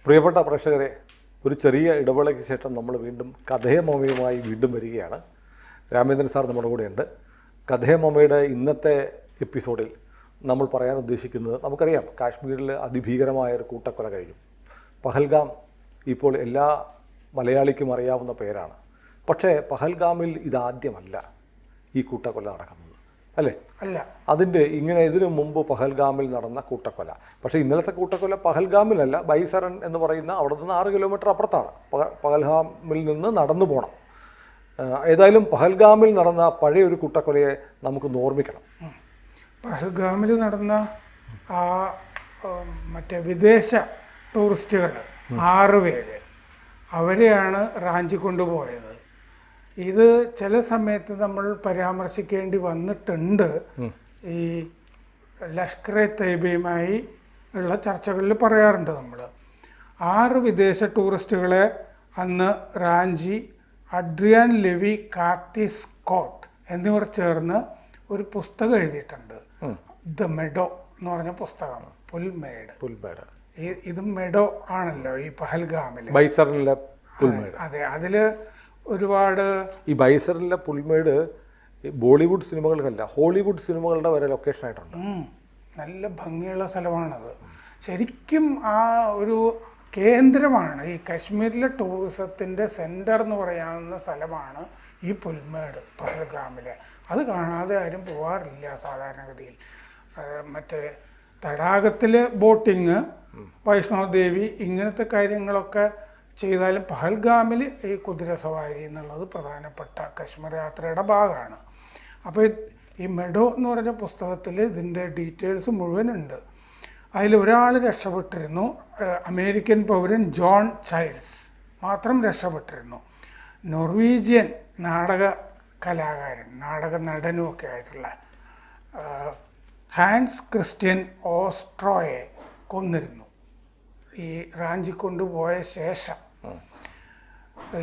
പ്രിയപ്പെട്ട പ്രേക്ഷകരെ, ഒരു ചെറിയ ഇടവേളയ്ക്ക് ശേഷം നമ്മൾ വീണ്ടും കഥയമമ്മയുമായി വീണ്ടും വരികയാണ്. രാമേന്ദ്രൻ സാർ നമ്മുടെ കൂടെയുണ്ട്. കഥയമമ്മയുടെ ഇന്നത്തെ എപ്പിസോഡിൽ നമ്മൾ പറയാൻ ഉദ്ദേശിക്കുന്നത്, നമുക്കറിയാം കാശ്മീരിൽ അതിഭീകരമായ ഒരു കൂട്ടക്കൊല കഴിഞ്ഞു. പഹൽഗാം ഇപ്പോൾ എല്ലാ മലയാളിക്കും അറിയാവുന്ന പേരാണ്. പക്ഷേ പഹൽഗാമിൽ ഇതാദ്യമല്ല ഈ കൂട്ടക്കൊല നടക്കുന്നത്, അല്ലേ? അല്ല. ഇതിനു മുമ്പ് പഹൽഗാമിൽ നടന്ന കൂട്ടക്കൊല. പക്ഷേ ഇന്നലത്തെ കൂട്ടക്കൊല പഹൽഗാമിലല്ല, ബൈസറൻ എന്ന് പറയുന്ന അവിടെ നിന്ന് 6 കിലോമീറ്റർ അപ്പുറത്താണ്. പഹൽഗാമിൽ നിന്ന് നടന്നു പോകണം. ഏതായാലും പഹൽഗാമിൽ നടന്ന പഴയ ഒരു കൂട്ടക്കൊലയെ നമുക്ക് ഓർമ്മിക്കണം. പഹൽഗാമിൽ നടന്ന ആ മറ്റേ വിദേശ ടൂറിസ്റ്റുകൾ 6 പേര്, അവരെയാണ് റാഞ്ചി കൊണ്ടുപോയത്. ഇത് ചില സമയത്ത് നമ്മൾ പരാമർശിക്കേണ്ടി വന്നിട്ടുണ്ട്. ഈ ലഷ്കർ-ഇ തയ്യബയുമായി ഉള്ള ചർച്ചകളിൽ പറയാറുണ്ട് നമ്മൾ. 6 വിദേശ ടൂറിസ്റ്റുകളെ അന്ന് റാഞ്ചി അഡ്രിയാൻ ലെവി, കാത്തി സ്കോട്ട് എന്നിവർ ചേർന്ന് ഒരു പുസ്തകം എഴുതിയിട്ടുണ്ട്. ദ മെഡോ എന്ന് പറഞ്ഞ പുസ്തകം. പുൽമേട്. ഇത് മെഡോ ആണല്ലോ ഈ പഹൽഗാമിൽ, ബൈസറിലെ പുൽമേട്. അതെ, അതില് ഒരുപാട് ഈ ബൈസറിലെ പുൽമേട് ബോളിവുഡ് സിനിമകൾക്കല്ല, ഹോളിവുഡ് സിനിമകളുടെ വരെ ലൊക്കേഷൻ ആയിട്ടുണ്ട്. നല്ല ഭംഗിയുള്ള സ്ഥലമാണത്. ശരിക്കും ആ ഒരു കേന്ദ്രമാണ്. ഈ കാശ്മീരിലെ ടൂറിസത്തിൻ്റെ സെൻറ്റർ എന്ന് പറയാവുന്ന സ്ഥലമാണ് ഈ പുൽമേട് പഹൽഗാമിലെ. അത് കാണാതെ ആരും പോകാറില്ല സാധാരണഗതിയിൽ. മറ്റേ തടാകത്തിൽ ബോട്ടിങ്, വൈഷ്ണോദേവി, ഇങ്ങനത്തെ കാര്യങ്ങളൊക്കെ ചെയ്താലും പഹൽഗാമിൽ ഈ കുതിര സവാരി എന്നുള്ളത് പ്രധാനപ്പെട്ട കാശ്മീർ യാത്രയുടെ ഭാഗമാണ്. അപ്പോൾ ഈ മെഡോ എന്ന് പറഞ്ഞ പുസ്തകത്തിൽ ഇതിൻ്റെ ഡീറ്റെയിൽസ് മുഴുവനുണ്ട്. അതിലൊരാൾ രക്ഷപ്പെട്ടിരുന്നു. അമേരിക്കൻ പൗരൻ ജോൺ ചൈൽഡ്സ് മാത്രം രക്ഷപ്പെട്ടിരുന്നു. നൊർവീജിയൻ നാടക കലാകാരൻ, നാടക നടനുമൊക്കെ ആയിട്ടുള്ള ഹാൻസ് ക്രിസ്ത്യൻ ഓസ്ട്രോയെ കൊന്നിരുന്നു ഈ റാഞ്ചി കൊണ്ടുപോയ ശേഷം.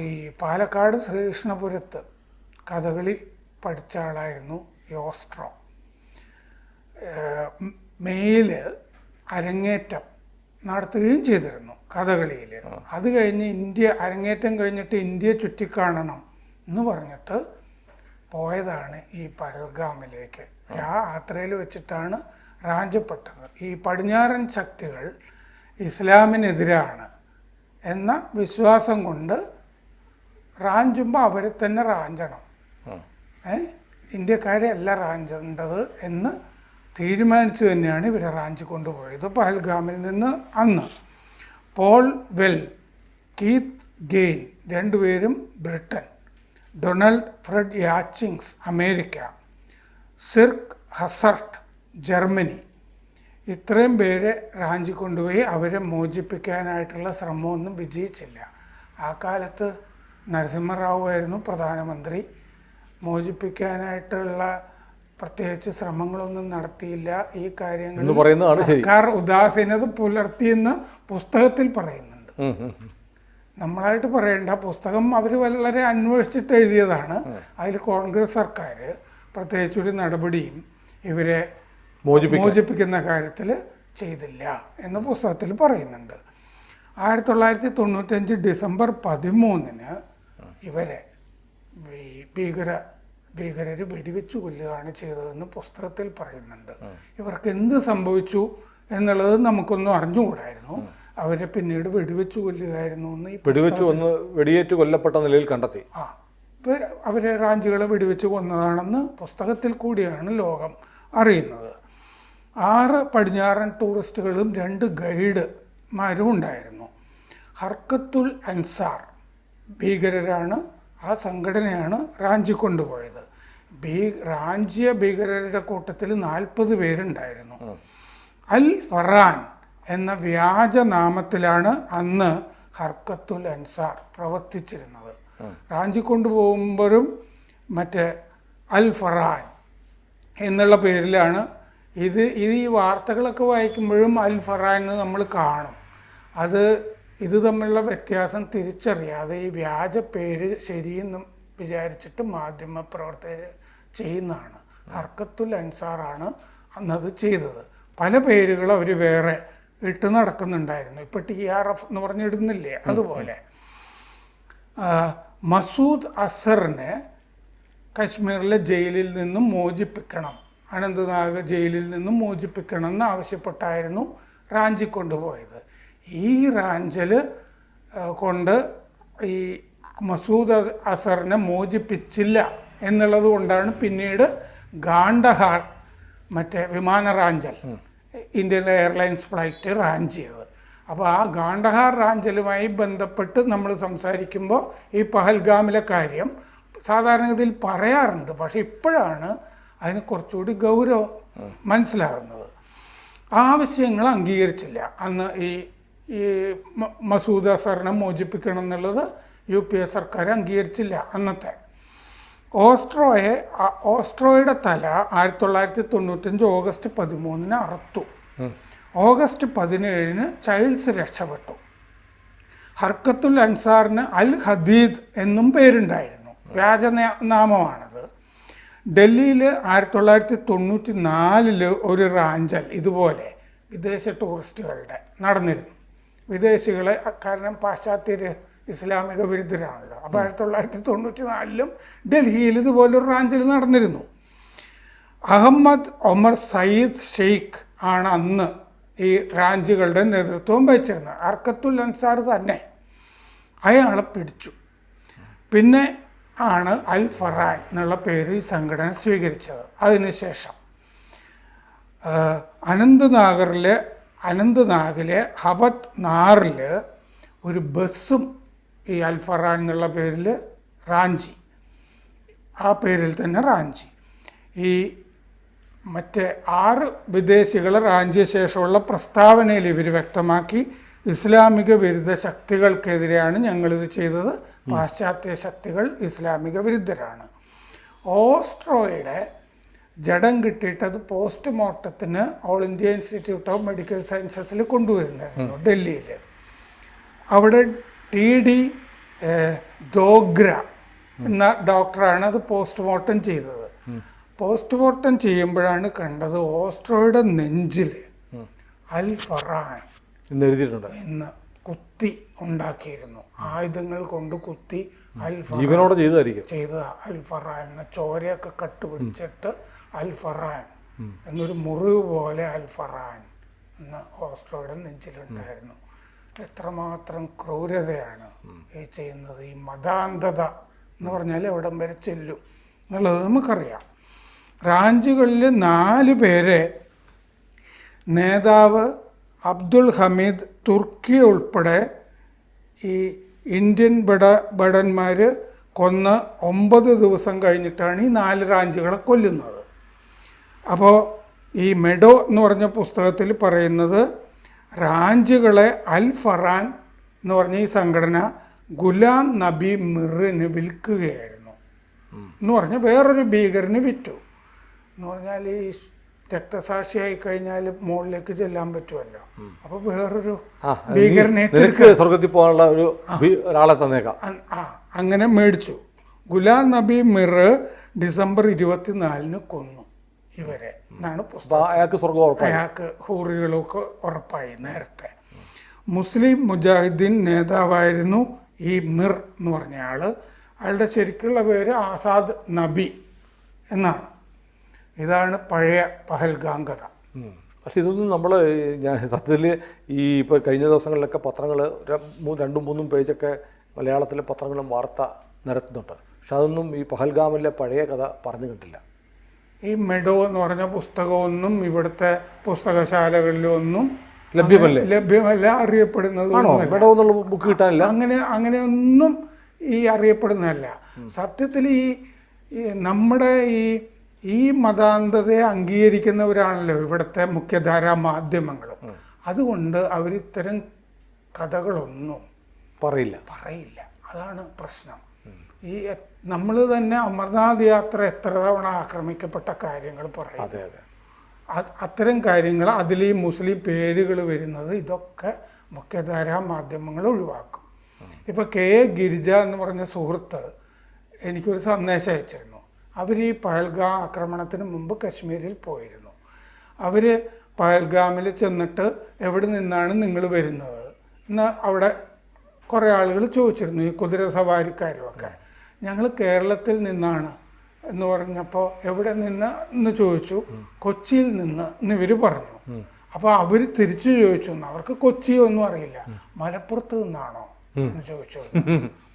ഈ പാലക്കാട് ശ്രീകൃഷ്ണപുരത്ത് കഥകളി പഠിച്ച ആളായിരുന്നു ഈ ഓസ്ട്രോ. മെയ്യിൽ അരങ്ങേറ്റം നടത്തുകയും ചെയ്തിരുന്നു കഥകളിയിൽ. അത് കഴിഞ്ഞ് അരങ്ങേറ്റം കഴിഞ്ഞിട്ട് ഇന്ത്യ ചുറ്റിക്കാണണം എന്ന് പറഞ്ഞിട്ട് പോയതാണ് ഈ പഹൽഗാമിലേക്ക്. ആ യാത്രയിൽ വെച്ചിട്ടാണ് റാഞ്ചപ്പെട്ടത്. ഈ പടിഞ്ഞാറൻ ശക്തികൾ ഇസ്ലാമിനെതിരാണ് എന്ന വിശ്വാസം കൊണ്ട് റാഞ്ചുമ്പോൾ അവരെ തന്നെ റാഞ്ചണം, ഇന്ത്യക്കാരെ അല്ല റാഞ്ചേണ്ടത് എന്ന് തീരുമാനിച്ചു തന്നെയാണ് ഇവരെ റാഞ്ചി കൊണ്ടുപോയത് പഹൽഗാമിൽ നിന്ന്. അന്ന് പോൾ വെൽ, കീത്ത് ഗെയിൻ, 2 പേരും ബ്രിട്ടൻ, ഡൊണാൾഡ് ഫ്രെഡ് യാച്ചിങ്സ് അമേരിക്ക, സിർക്ക് ഹസർട്ട് ജർമ്മനി, ഇത്രയും പേരെ റാഞ്ചി കൊണ്ടുപോയി. അവരെ മോചിപ്പിക്കാനായിട്ടുള്ള ശ്രമമൊന്നും വിജയിച്ചില്ല. ആ കാലത്ത് നരസിംഹറാവു ആയിരുന്നു പ്രധാനമന്ത്രി. മോചിപ്പിക്കാനായിട്ടുള്ള പ്രത്യേകിച്ച് ശ്രമങ്ങളൊന്നും നടത്തിയില്ല. ഈ കാര്യങ്ങൾ സർക്കാർ ഉദാസീനത പുലർത്തിയെന്ന് പുസ്തകത്തിൽ പറയുന്നുണ്ട്. നമ്മളായിട്ട് പറയേണ്ട, പുസ്തകം അവർ വളരെ അന്വേഷിച്ചിട്ട് എഴുതിയതാണ്. അതിൽ കോൺഗ്രസ് സർക്കാർ പ്രത്യേകിച്ചൊരു നടപടിയും ഇവരെ മോചിപ്പിക്കുന്ന കാര്യത്തിൽ ചെയ്തില്ല എന്ന് പുസ്തകത്തിൽ പറയുന്നുണ്ട്. 1995 ഡിസംബർ 13 ഇവരെ ഭീകരർ വെടിവെച്ച് കൊല്ലുകയാണ് ചെയ്തതെന്ന് പുസ്തകത്തിൽ പറയുന്നുണ്ട്. ഇവർക്ക് എന്ത് സംഭവിച്ചു എന്നുള്ളത് നമുക്കൊന്നും അറിഞ്ഞുകൂടായിരുന്നു. അവരെ പിന്നീട് വെടിവെച്ച് കൊല്ലുകയായിരുന്നു എന്ന് വെടിയേറ്റ് കൊല്ലപ്പെട്ട നിലയിൽ കണ്ടെത്തി. അവരെ റാഞ്ചികളെ വെടിവെച്ച് കൊന്നതാണെന്ന് പുസ്തകത്തിൽ കൂടിയാണ് ലോകം അറിയുന്നത്. 6 പടിഞ്ഞാറൻ ടൂറിസ്റ്റുകളും 2 ഗൈഡുമാരും ഉണ്ടായിരുന്നു. ഹർക്കത്തുൽ അൻസാർ ഭീകരരാണ്. ആ സംഘടനയാണ് റാഞ്ചി കൊണ്ടുപോയത്. റാഞ്ചിയ ഭീകരരുടെ കൂട്ടത്തിൽ 40 പേരുണ്ടായിരുന്നു. അൽ ഫറാൻ എന്ന വ്യാജനാമത്തിലാണ് അന്ന് ഹർക്കത്തുൽ അൻസാർ പ്രവർത്തിച്ചിരുന്നത്. റാഞ്ചി കൊണ്ടുപോകുമ്പോഴും മറ്റേ അൽ ഫറാൻ എന്നുള്ള പേരിലാണ് ഈ വാർത്തകളൊക്കെ വായിക്കുമ്പോഴും അൽ ഫറാൻ എന്ന് നമ്മൾ കാണും. ഇത് തമ്മിലുള്ള വ്യത്യാസം തിരിച്ചറിയാതെ ഈ വ്യാജ പേര് ശരിയെന്നും വിചാരിച്ചിട്ട് മാധ്യമപ്രവർത്തകർ ചെയ്യുന്നതാണ്. ഹർക്കത്തുൽ അൻസാറാണ് അന്നത് ചെയ്തത്. പല പേരുകൾ അവർ വേറെ ഇട്ട് നടക്കുന്നുണ്ടായിരുന്നു. ഇപ്പം TRF എന്ന് പറഞ്ഞിടുന്നില്ലേ, അതുപോലെ. മസൂദ് അസറിനെ കശ്മീരിലെ ജയിലിൽ നിന്നും മോചിപ്പിക്കണം, അനന്ത്നാഗ് ജയിലിൽ നിന്നും മോചിപ്പിക്കണം എന്ന് ആവശ്യപ്പെട്ടായിരുന്നു റാഞ്ചി കൊണ്ടുപോയത്. ഈ റാഞ്ചൽ കൊണ്ട് ഈ മസൂദ് അസറിനെ മോചിപ്പിച്ചില്ല എന്നുള്ളത് കൊണ്ടാണ് പിന്നീട് ഗാണ്ടഹാർ മറ്റേ വിമാന റാഞ്ചൽ, ഇന്ത്യൻ എയർലൈൻസ് ഫ്ലൈറ്റ് റാഞ്ച് ചെയ്തത്. അപ്പോൾ ആ ഗാണ്ടഹാർ റാഞ്ചലുമായി ബന്ധപ്പെട്ട് നമ്മൾ സംസാരിക്കുമ്പോൾ ഈ പഹൽഗാമിലെ കാര്യം സാധാരണഗതിയിൽ പറയാറുണ്ട്, പക്ഷെ ഇപ്പോഴാണ് അതിന് കുറച്ചുകൂടി ഗൗരവം മനസ്സിലാകുന്നത്. ആവശ്യങ്ങൾ അംഗീകരിച്ചില്ല അന്ന്. ഈ മസൂദ് അസറിനെ മോചിപ്പിക്കണം എന്നുള്ളത് UPA സർക്കാർ അംഗീകരിച്ചില്ല അന്നത്തെ. ഓസ്ട്രോയുടെ തല 1995 ഓഗസ്റ്റ് 13 അറുത്തു. ഓഗസ്റ്റ് 17 ചൈൽഡ്സ് രക്ഷപ്പെട്ടു. ഹർക്കത്തുൽ അൻസാറിന് അൽ ഹദീദ് എന്നും പേരുണ്ടായിരുന്നു, വ്യാജ നാമമാണത്. ഡൽഹിയിൽ 1994 ഒരു റാഞ്ചൽ ഇതുപോലെ വിദേശ ടൂറിസ്റ്റുകളുടെ നടന്നിരുന്നു. വിദേശികളെ, കാരണം പാശ്ചാത്യർ ഇസ്ലാമിക വിരുദ്ധരാണല്ലോ. അപ്പോൾ 1994 ഡൽഹിയിൽ ഇതുപോലൊരു റാഞ്ചൽ നടന്നിരുന്നു. അഹമ്മദ് ഒമർ സയ്യിദ് ഷെയ്ഖ് ആണ് അന്ന് ഈ റാഞ്ചുകളുടെ നേതൃത്വം വഹിച്ചിരുന്നത്. ഹർക്കത്തുൽ അൻസാർ തന്നെ അയാളെ പിടിച്ചു. പിന്നെ ആണ് അൽ ഫറാൻ എന്നുള്ള പേര് ഈ സംഘടന സ്വീകരിച്ചത്. അതിനുശേഷം അനന്ത്നാഗിലെ ഹവത് നാറിൽ ഒരു ബസ്സും ഈ അൽ ഫറാൻ എന്നുള്ള പേരിൽ റാഞ്ചി, ആ പേരിൽ തന്നെ റാഞ്ചി. ഈ മറ്റേ 6 വിദേശികളെ റാഞ്ചിയ ശേഷമുള്ള പ്രസ്താവനയിൽ ഇവർ വ്യക്തമാക്കി, ഇസ്ലാമിക വിരുദ്ധ ശക്തികൾക്കെതിരെയാണ് ഞങ്ങളിത് ചെയ്തത്, പാശ്ചാത്യ ശക്തികൾ ഇസ്ലാമിക വിരുദ്ധരാണ്. ഓസ്ട്രോയുടെ ജഡം കിട്ടിയിട്ട് അത് പോസ്റ്റ്മോർട്ടത്തിന് all India institute of medical സയൻസസിൽ കൊണ്ടുവരുന്നായിരുന്നു ഡൽഹിയിൽ. അവിടെ TD ദോഗ്ര എന്ന ഡോക്ടറാണ് അത് പോസ്റ്റ്മോർട്ടം ചെയ്തത്. പോസ്റ്റ്മോർട്ടം ചെയ്യുമ്പോഴാണ് കണ്ടത് ഓസ്ട്രോയുടെ നെഞ്ചിൽ അൽ ഫറാൻ എഴുതിയിട്ടുണ്ട് എന്ന് കുത്തി ഉണ്ടാക്കിയിരുന്നു. ആയുധങ്ങൾ കൊണ്ട് കുത്തി അൽ ജീവനോടെ ചെയ്ത അൽ ഫറാൻ എന്ന ചോരയൊക്കെ കട്ടുപിടിച്ചിട്ട് അൽ ഫറാൻ എന്നൊരു മുറിവ് പോലെ അൽ ഫറാൻ എന്ന് ഓസ്ട്രോയുടെ നെഞ്ചിലുണ്ടായിരുന്നു. എത്രമാത്രം ക്രൂരതയാണ് ഈ ചെയ്യുന്നത്. ഈ മതാന്ധത എന്ന് പറഞ്ഞാൽ എവിടം വരെ ചെല്ലും എന്നുള്ളത് നമുക്കറിയാം. റാഞ്ചുകളിൽ 4 പേരെ നേതാവ് അബ്ദുൽ ഹമീദ് തുർക്കി ഉൾപ്പെടെ ഈ ഇന്ത്യൻ ഭടന്മാർ കൊന്ന് 9 ദിവസം കഴിഞ്ഞിട്ടാണ് ഈ 4 റാഞ്ചുകളെ കൊല്ലുന്നത്. അപ്പോൾ ഈ മെഡോ എന്ന് പറഞ്ഞ പുസ്തകത്തിൽ പറയുന്നത് റാഞ്ചുകളെ അൽ ഫറാൻ എന്ന് പറഞ്ഞ ഈ സംഘടന ഗുലാം നബി മിറിന് വിൽക്കുകയായിരുന്നു എന്ന് പറഞ്ഞ് വേറൊരു ഭീകരന് വിറ്റു. എന്ന് പറഞ്ഞാൽ ഈ രക്തസാക്ഷിയായി കഴിഞ്ഞാൽ മുകളിലേക്ക് ചെല്ലാൻ പറ്റുമല്ലോ. അപ്പോൾ വേറൊരു ഭീകരനെ സ്വർഗത്തിൽ പോകാനുള്ള ഒരാളെ തന്നേക്കാം. അങ്ങനെ മേടിച്ചു. ഗുലാം നബി മിർ ഡിസംബർ 24 കൊന്നു ഇവരെ എന്നാണ് പുസ്തകം. അയാൾക്ക് ഹൂറികളൊക്കെ ഉറപ്പായി നേരത്തെ. മുസ്ലിം മുജാഹിദ്ദീൻ നേതാവായിരുന്നു ഈ മിർ എന്ന് പറഞ്ഞ ആള്. അയാളുടെ ശരിക്കുള്ള പേര് ആസാദ് നബി എന്നാണ്. ഇതാണ് പഴയ പഹൽഗാം കഥ. പക്ഷെ ഇതൊന്നും നമ്മൾ സത്യത്തിൽ ഈ ഇപ്പോൾ കഴിഞ്ഞ ദിവസങ്ങളിലൊക്കെ പത്രങ്ങൾ 2-3 പേജൊക്കെ മലയാളത്തിലെ പത്രങ്ങളും വാർത്ത നിരത്തുന്നുണ്ട്. പക്ഷെ അതൊന്നും ഈ പഹൽഗാമിലെ പഴയ കഥ പറഞ്ഞു കിട്ടില്ല. ഈ മെഡോ എന്ന് പറഞ്ഞ പുസ്തകമൊന്നും ഇവിടുത്തെ പുസ്തകശാലകളിലൊന്നും ലഭ്യമല്ല, അറിയപ്പെടുന്നത് ബുക്ക് കിട്ടാനില്ല. അങ്ങനെയൊന്നും ഈ അറിയപ്പെടുന്നതല്ല. സത്യത്തിൽ ഈ നമ്മുടെ ഈ മതാന്ധതയെ അംഗീകരിക്കുന്നവരാണല്ലോ ഇവിടുത്തെ മുഖ്യധാരാ മാധ്യമങ്ങളും. അതുകൊണ്ട് അവരിത്തരം കഥകളൊന്നും പറയില്ല. അതാണ് പ്രശ്നം. ഈ നമ്മൾ തന്നെ അമർനാഥ് യാത്ര എത്ര തവണ ആക്രമിക്കപ്പെട്ട കാര്യങ്ങൾ പറയും. അത്തരം കാര്യങ്ങൾ അതിൽ ഈ മുസ്ലിം പേരുകൾ വരുന്നത് ഇതൊക്കെ മുഖ്യധാരാ മാധ്യമങ്ങൾ ഒഴിവാക്കും. ഇപ്പോൾ KA ഗിരിജ എന്ന് പറഞ്ഞ സുഹൃത്ത് എനിക്കൊരു സന്ദേശം അയച്ചിരുന്നു. അവർ ഈ പഹൽഗാം ആക്രമണത്തിന് മുമ്പ് കശ്മീരിൽ പോയിരുന്നു. അവർ പഹൽഗാമിൽ ചെന്നിട്ട് എവിടെ നിന്നാണ് നിങ്ങൾ വരുന്നത് എന്ന് അവിടെ കുറേ ആളുകൾ ചോദിച്ചിരുന്നു, ഈ കുതിര സവാരിക്കാരുമൊക്കെ. ഞങ്ങൾ കേരളത്തിൽ നിന്നാണ് എന്ന് പറഞ്ഞപ്പോൾ എവിടെ നിന്ന് എന്ന് ചോദിച്ചു. കൊച്ചിയിൽ നിന്ന് എന്ന് ഇവർ പറഞ്ഞു. അപ്പോൾ അവർ തിരിച്ചു ചോദിച്ചു, അവർക്ക് കൊച്ചി ഒന്നും അറിയില്ല, മലപ്പുറത്ത് നിന്നാണോ എന്ന് ചോദിച്ചു.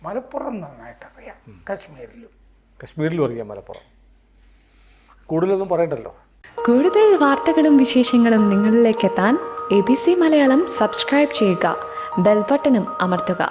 മലപ്പുറം നന്നായിട്ട് അറിയാം, കശ്മീരിലും അറിയാം മലപ്പുറം. കൂടുതലൊന്നും പറയണ്ടല്ലോ. കൂടുതൽ വാർത്തകളും വിശേഷങ്ങളും നിങ്ങളിലേക്ക് എത്താൻ ABC മലയാളം സബ്സ്ക്രൈബ് ചെയ്യുക, ബെൽ ബട്ടണും അമർത്തുക.